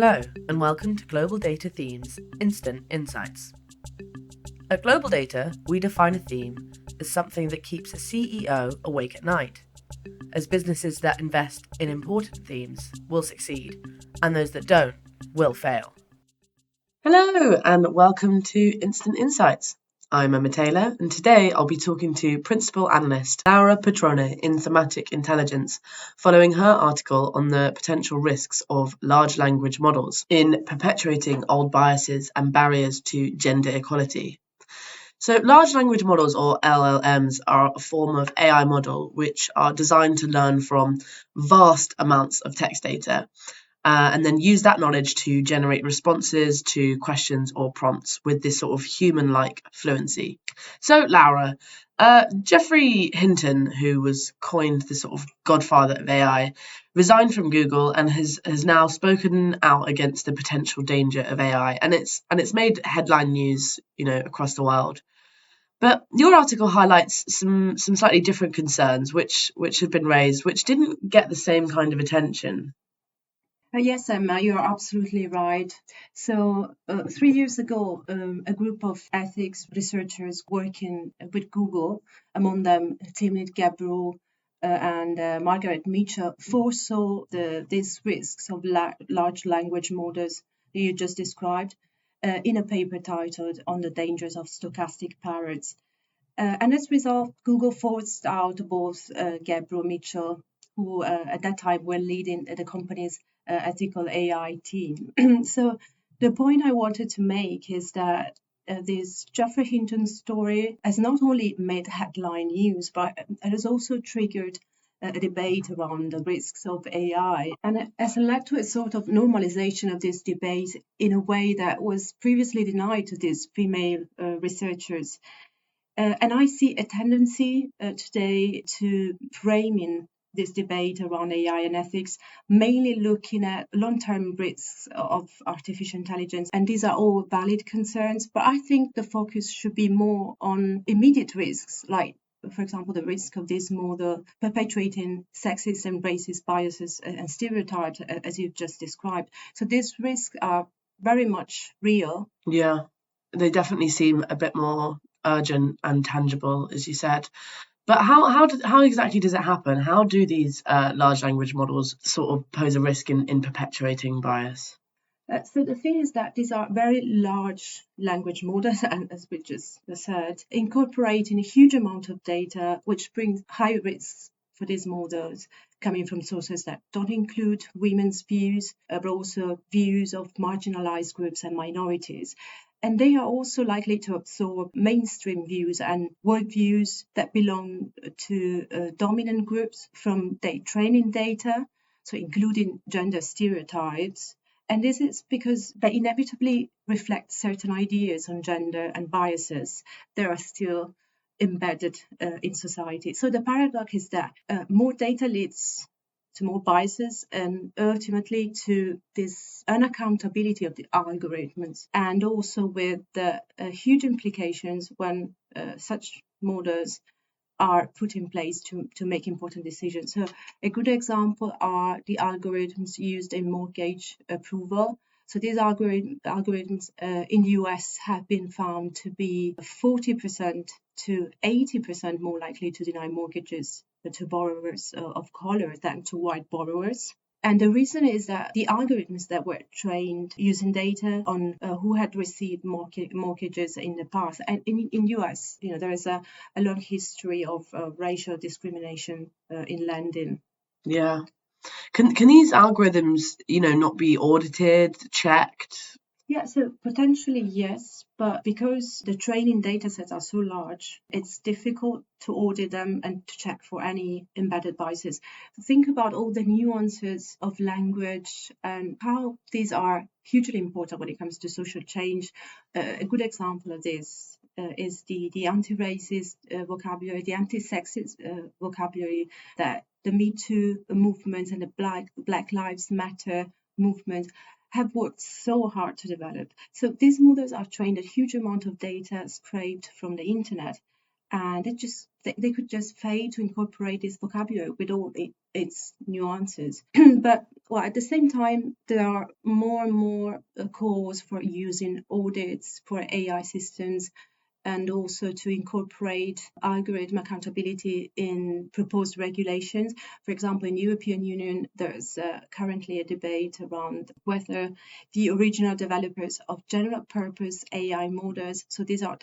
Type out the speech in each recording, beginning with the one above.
Hello, and welcome to Global Data Themes Instant Insights. At Global Data, we define a theme as something that keeps a CEO awake at night, as businesses that invest in important themes will succeed, and those that don't will fail. Hello, and welcome to Instant Insights. I'm Emma Taylor, and today I'll be talking to Principal Analyst Laura Petrone in Thematic Intelligence, following her article on the potential risks of large language models in perpetuating old biases and barriers to gender equality. So large language models, or LLMs, are a form of AI model which are designed to learn from vast amounts of text data and then use that knowledge to generate responses to questions or prompts with this sort of human-like fluency. So, Laura, Geoffrey Hinton, who was coined the sort of godfather of AI, resigned from Google and has now spoken out against the potential danger of AI, and it's made headline news, across the world. But your article highlights some slightly different concerns which have been raised, which didn't get the same kind of attention. Yes, Emma, you're absolutely right. So 3 years ago, a group of ethics researchers working with Google, among them Timnit Gebru and Margaret Mitchell, foresaw these risks of large language models you just described in a paper titled On the Dangers of Stochastic Parrots. And as a result, Google forced out both Gebru and Mitchell, who at that time were leading the company's ethical AI team. So the point I wanted to make is that this Geoffrey Hinton story has not only made headline news, but it has also triggered a debate around the risks of AI, and it has led to a sort of normalization of this debate in a way that was previously denied to these female researchers. And I see a tendency today to framing this debate around AI and ethics, mainly looking at long-term risks of artificial intelligence. And these are all valid concerns, but I think the focus should be more on immediate risks, like, for example, the risk of this model perpetuating sexist and racist biases and stereotypes, as you've just described. So these risks are very much real. Yeah, they definitely seem a bit more urgent and tangible, as you said. But how exactly does it happen? How do these large language models sort of pose a risk in perpetuating bias? So the thing is that these are very large language models, and as we just said, incorporating a huge amount of data, which brings high risks for these models coming from sources that don't include women's views, but also views of marginalized groups and minorities. And they are also likely to absorb mainstream views and worldviews that belong to dominant groups from their training data, so including gender stereotypes. And this is because they inevitably reflect certain ideas on gender and biases that are still embedded in society. So the paradox is that more data leads to more biases and ultimately to this unaccountability of the algorithms, and also with the huge implications when such models are put in place to make important decisions. So a good example are the algorithms used in mortgage approval. So these algorithms in the US have been found to be 40% to 80% more likely to deny mortgages to borrowers of color than to white borrowers. And the reason is that the algorithms that were trained using data on who had received mortgages in the past, and in US, there is a long history of racial discrimination in lending. Yeah. Can these algorithms, not be audited, checked? Yeah, so potentially yes, but because the training data sets are so large, it's difficult to audit them and to check for any embedded biases. Think about all the nuances of language and how these are hugely important when it comes to social change. A good example of this is the anti-racist vocabulary, the anti-sexist vocabulary that the Me Too movement and the Black Lives Matter movement have worked so hard to develop. So these models are trained a huge amount of data scraped from the internet, and they could just fail to incorporate this vocabulary with all its nuances. But Well, at the same time, there are more and more calls for using audits for AI systems and also to incorporate algorithm accountability in proposed regulations. For example, in the European Union, there's currently a debate around whether the original developers of general purpose AI models, so these are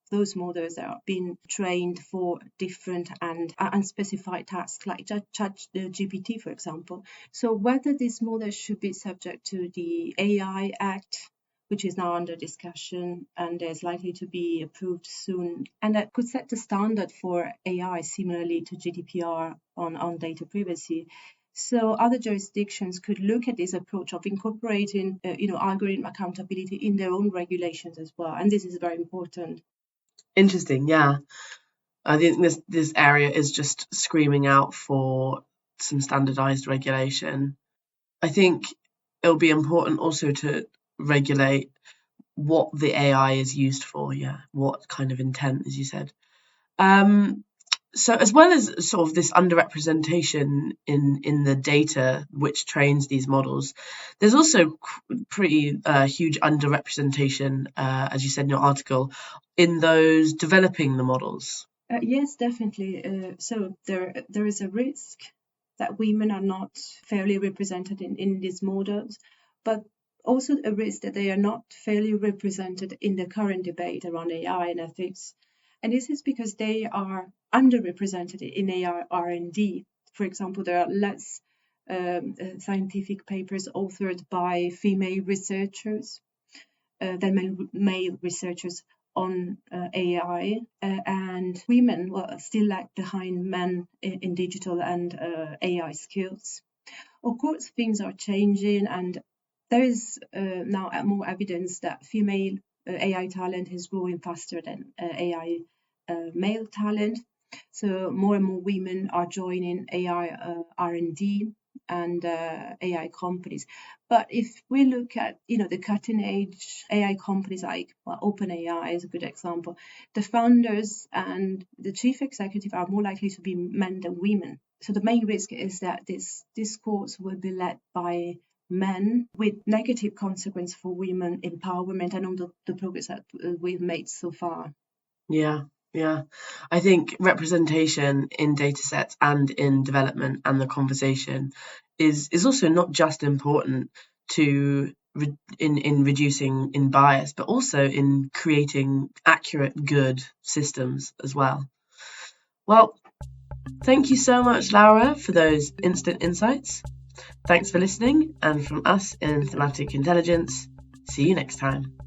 those models that are being trained for different and unspecified tasks, like ChatGPT, for example. So whether these models should be subject to the AI Act, which is now under discussion and is likely to be approved soon. And that could set the standard for AI similarly to GDPR on data privacy. So other jurisdictions could look at this approach of incorporating, algorithm accountability in their own regulations as well. And this is very important. Interesting, yeah. I think this area is just screaming out for some standardized regulation. I think it'll be important also to regulate what the AI is used for, yeah, what kind of intent, as you said. So as well as sort of this underrepresentation in the data which trains these models, there's also pretty huge underrepresentation, as you said in your article, in those developing the models. Yes, definitely. So there is a risk that women are not fairly represented in these models, but also a risk that they are not fairly represented in the current debate around AI and ethics. And this is because they are underrepresented in AI R&D. For example, there are less scientific papers authored by female researchers than male researchers on AI, and women still lag behind men in digital and AI skills. Of course, things are changing, and there is now more evidence that female AI talent is growing faster than AI male talent. So more and more women are joining AI R&D and AI companies. But if we look at the cutting edge AI companies like OpenAI is a good example, the founders and the chief executive are more likely to be men than women. So the main risk is that this discourse will be led by men with negative consequence for women empowerment and all the progress that we've made so far. Yeah. I think representation in data sets and in development and the conversation is also not just important to in reducing in bias, but also in creating accurate, good systems as well. Well, thank you so much, Laura, for those instant insights. Thanks for listening, and from us in Thematic Intelligence, see you next time.